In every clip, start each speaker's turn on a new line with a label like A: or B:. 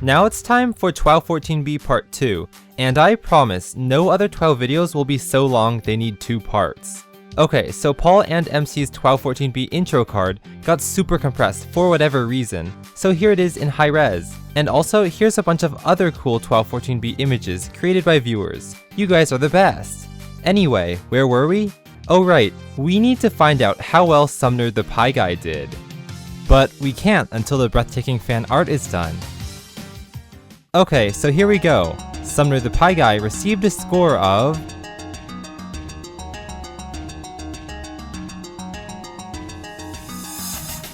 A: Now it's time for TWOW14B Part 2, and I promise no other TWOW videos will be so long they need 2 parts. Okay, so Paul and MC's TWOW14B intro card got super compressed for whatever reason, so here it is in high res. And also, here's a bunch of other cool TWOW14B images created by viewers. You guys are the best! Anyway, where were we? Oh right, we need to find out how well Sumner the Pie Guy did. But we can't until the breathtaking fan art is done. Okay, so here we go. Sumner the Pie Guy received a score of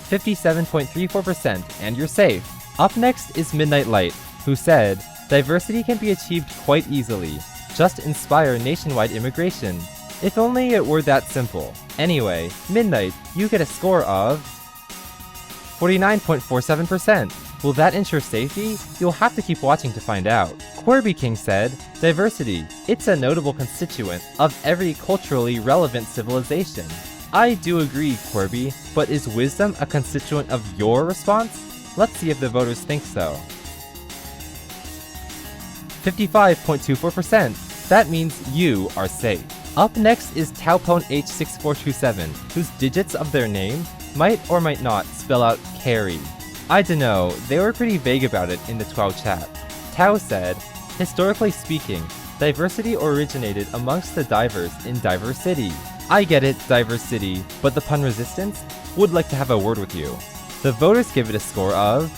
A: 57.34%, and you're safe. Up next is Midnight Light, who said, "Diversity can be achieved quite easily. Just inspire nationwide immigration. If only it were that simple." Anyway, Midnight, you get a score of 49.47%. Will that ensure safety? You'll have to keep watching to find out. Corby King said, "Diversity. It's a notable constituent of every culturally relevant civilization." I do agree, Corby, but is wisdom a constituent of your response? Let's see if the voters think so. 55.24%. That means you are safe. Up next is Taopone H6427, whose digits of their name might or might not spell out carry. I dunno, they were pretty vague about it in the TWOW chat. Tao said, "Historically speaking, diversity originated amongst the divers in Diverse City." I get it, Diverse City, but the pun resistance would like to have a word with you. The voters give it a score of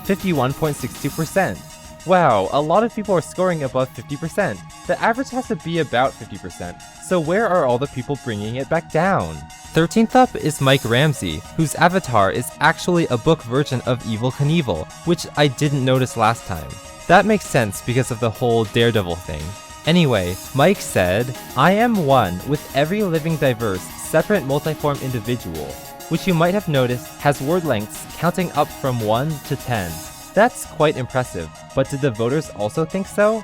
A: 51.62%. Wow, a lot of people are scoring above 50%. The average has to be about 50%, so where are all the people bringing it back down? 13th up is Mike Ramsey, whose avatar is actually a book version of Evel Knievel, which I didn't notice last time. That makes sense because of the whole Daredevil thing. Anyway, Mike said, "I am one with every living diverse, separate multiform individual," which you might have noticed has word lengths counting up from 1 to 10. That's quite impressive, but did the voters also think so?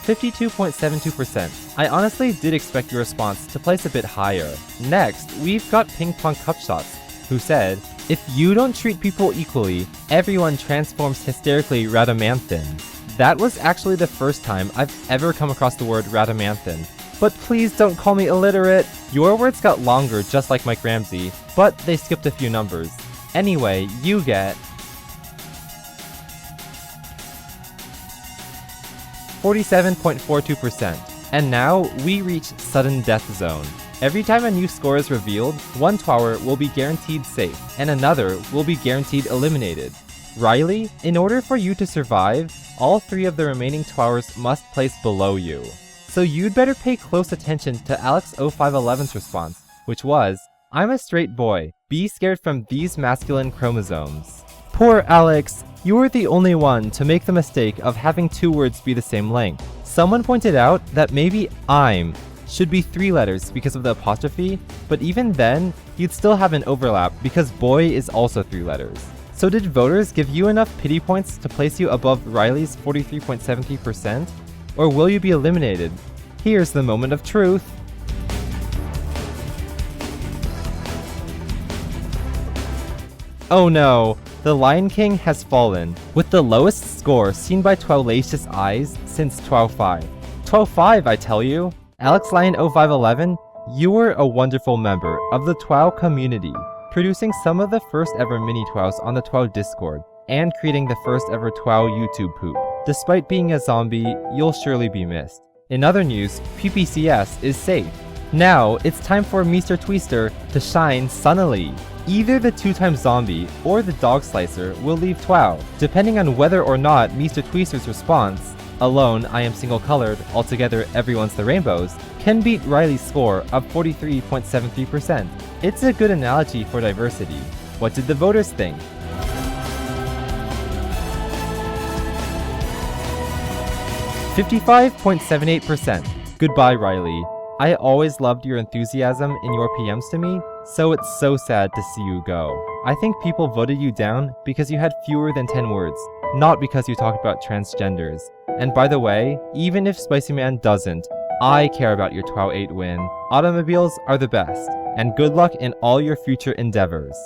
A: 52.72%. I honestly did expect your response to place a bit higher. Next, we've got Ping Pong Cupshots, who said, "If you don't treat people equally, everyone transforms hysterically Radamanthin." That was actually the first time I've ever come across the word Radamanthin. But please don't call me illiterate! Your words got longer just like Mike Ramsey, but they skipped a few numbers. Anyway, you get 47.42%. And now, we reach Sudden Death Zone. Every time a new score is revealed, one TWOWer will be guaranteed safe, and another will be guaranteed eliminated. Riley, in order for you to survive, all 3 of the remaining TWOWers must place below you. So you'd better pay close attention to Alex0511's response, which was, "I'm a straight boy. Be scared from these masculine chromosomes." Poor Alex, you were the only one to make the mistake of having 2 words be the same length. Someone pointed out that maybe "I'm" should be 3 letters because of the apostrophe, but even then, you'd still have an overlap because boy is also 3 letters. So did voters give you enough pity points to place you above Riley's 43.73%? Or will you be eliminated? Here's the moment of truth. Oh no, the Lion King has fallen, with the lowest score seen by TWOWlacious eyes since TWOW5. TWOW5, I tell you! AlexLion0511, you were a wonderful member of the TWOW community, producing some of the first ever mini TWOWs on the TWOW Discord, and creating the first ever TWOW YouTube poop. Despite being a zombie, you'll surely be missed. In other news, PPCS is safe. Now, it's time for Meester Tweester to shine sunnily. Either the 2-time zombie or the dog slicer will leave TWOW, depending on whether or not Meester Tweester's response, "Alone, I am single-colored, altogether everyone's the rainbows," can beat Riley's score of 43.73%. It's a good analogy for diversity. What did the voters think? 55.78%. Goodbye, Riley. I always loved your enthusiasm in your PMs to me, so it's so sad to see you go. I think people voted you down because you had fewer than 10 words, not because you talked about transgenders. And by the way, even if Spicy Man doesn't, I care about your TWOW8 win. Automobiles are the best. and good luck in all your future endeavors.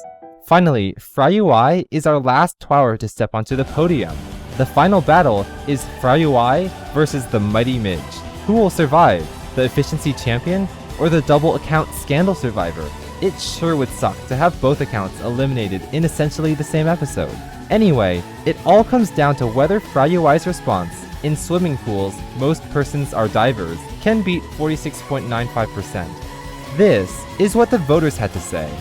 A: Finally, FryUI is our last TWOWer to step onto the podium. The final battle is FryUI versus the Mighty Midge. Who will survive, the efficiency champion or the double account scandal survivor? It sure would suck to have both accounts eliminated in essentially the same episode. Anyway, it all comes down to whether FryUI's response, in swimming pools, most persons are divers, can beat 46.95%. This is what the voters had to say.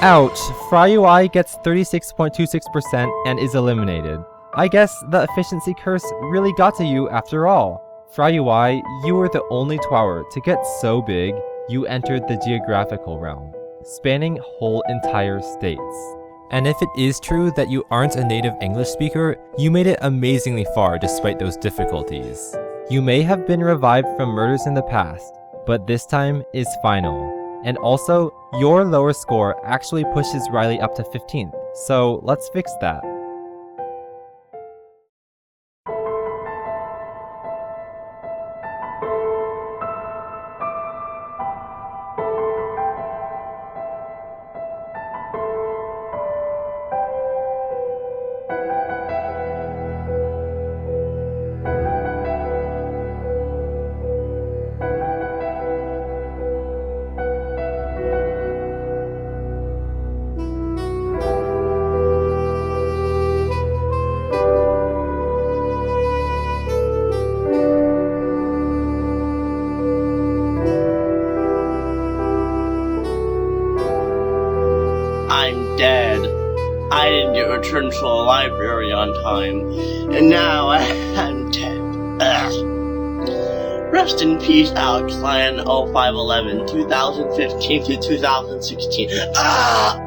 A: Ouch, FryUI gets 36.26% and is eliminated. I guess the efficiency curse really got to you after all. FryUI, you were the only TWOWer to get so big, you entered the geographical realm, spanning whole entire states. And if it is true that you aren't a native English speaker, you made it amazingly far despite those difficulties. You may have been revived from murders in the past, but this time is final. And also, your lower score actually pushes Riley up to 15th, so let's fix that.
B: I'm dead. I didn't get returned to the library on time, and now I'm dead. Ugh. Rest in peace, Alex Clan 0511, 2015 to 2016. Ah!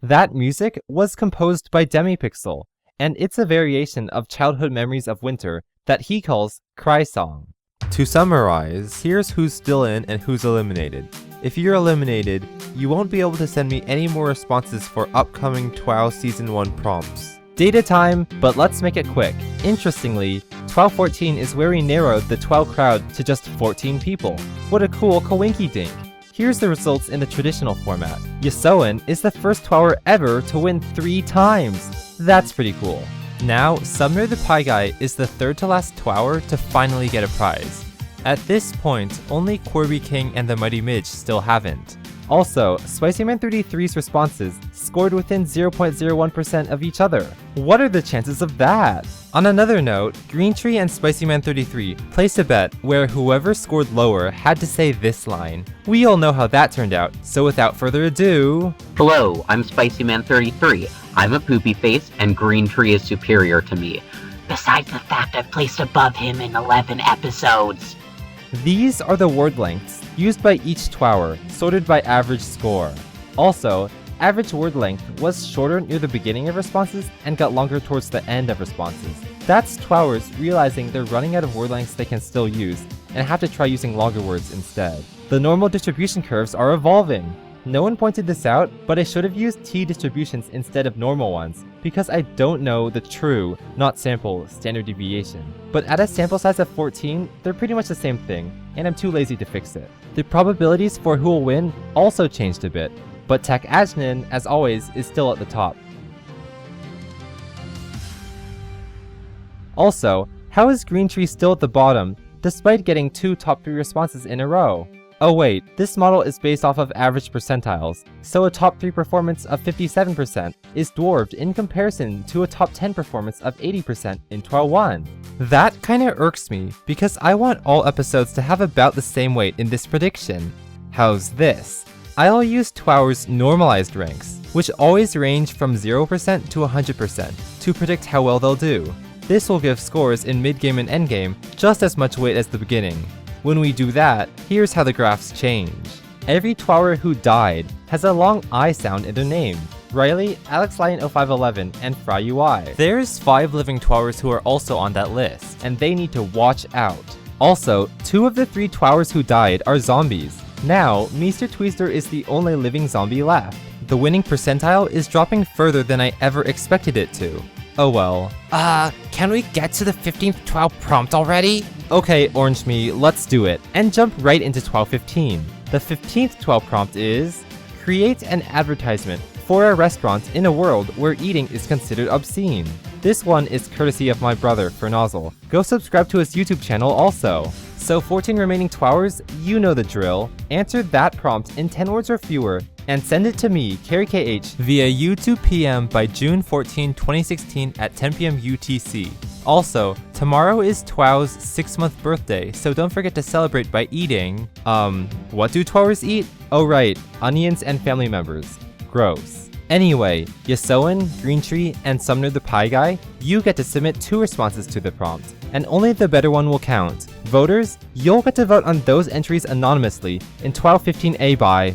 A: That music was composed by DemiPixel, and it's a variation of Childhood Memories of Winter that he calls Crysong. To summarize, here's who's still in and who's eliminated. If you're eliminated, you won't be able to send me any more responses for upcoming TWOW Season 1 prompts. Data time, but let's make it quick. Interestingly, TWOW14 is where we narrowed the TWOW crowd to just 14 people. What a cool coinky-dink. Here's the results in the traditional format. Yasoan is the first TWOWer ever to win 3 times. That's pretty cool. Now, Sumner the Pie Guy is the third to last TWOWer to finally get a prize. At this point, only Corby King and the Mighty Midge still haven't. Also, SpicyMan33's responses scored within 0.01% of each other. What are the chances of that? On another note, Greentree and SpicyMan33 placed a bet where whoever scored lower had to say this line. We all know how that turned out, so without further ado...
C: Hello, I'm SpicyMan33. I'm a poopy face, and Greentree is superior to me. Besides the fact I've placed above him in 11 episodes.
A: These are the word lengths used by each TWOWer, sorted by average score. Also, average word length was shorter near the beginning of responses and got longer towards the end of responses. That's TWOWers realizing they're running out of word lengths they can still use, and have to try using longer words instead. The normal distribution curves are evolving. No one pointed this out, but I should have used T distributions instead of normal ones, because I don't know the true, not sample, standard deviation. But at a sample size of 14, they're pretty much the same thing, and I'm too lazy to fix it. The probabilities for who will win also changed a bit, but Tech Ajnan, as always, is still at the top. Also, how is Greentree still at the bottom, despite getting 2 top 3 responses in a row? Oh wait, this model is based off of average percentiles, so a top 3 performance of 57% is dwarfed in comparison to a top 10 performance of 80% in TWOW1. That kinda irks me, because I want all episodes to have about the same weight in this prediction. How's this? I'll use TWOWer's normalized ranks, which always range from 0% to 100%, to predict how well they'll do. This will give scores in mid-game and endgame just as much weight as the beginning. When we do that, here's how the graphs change. Every TWOWer who died has a long I sound in their name. Riley, AlexLion0511, and FryUI. There's 5 living TWOWers who are also on that list, and they need to watch out. Also, 2 of the 3 TWOWers who died are zombies. Now, Meester Tweester is the only living zombie left. The winning percentile is dropping further than I ever expected it to. Oh well.
D: Can we get to the 15th TWOW prompt already?
A: Okay, Orange Me, let's do it, and jump right into TWOW 15. The 15th TWOW prompt is, create an advertisement for a restaurant in a world where eating is considered obscene. This one is courtesy of my brother, Fernozzle. Go subscribe to his YouTube channel also. So 14 remaining TWOWers, you know the drill. Answer that prompt in 10 words or fewer, and send it to me, KarryKH, via YouTube PM by June 14, 2016 at 10 PM UTC. Also, tomorrow is TWOW's 6-month birthday, so don't forget to celebrate by eating… what do TWOWers eat? Oh right, onions and family members. Gross. Anyway, Yasoan, Greentree, and Sumner the Pie Guy, you get to submit 2 responses to the prompt, and only the better one will count. Voters, you'll get to vote on those entries anonymously in TWOW 15A by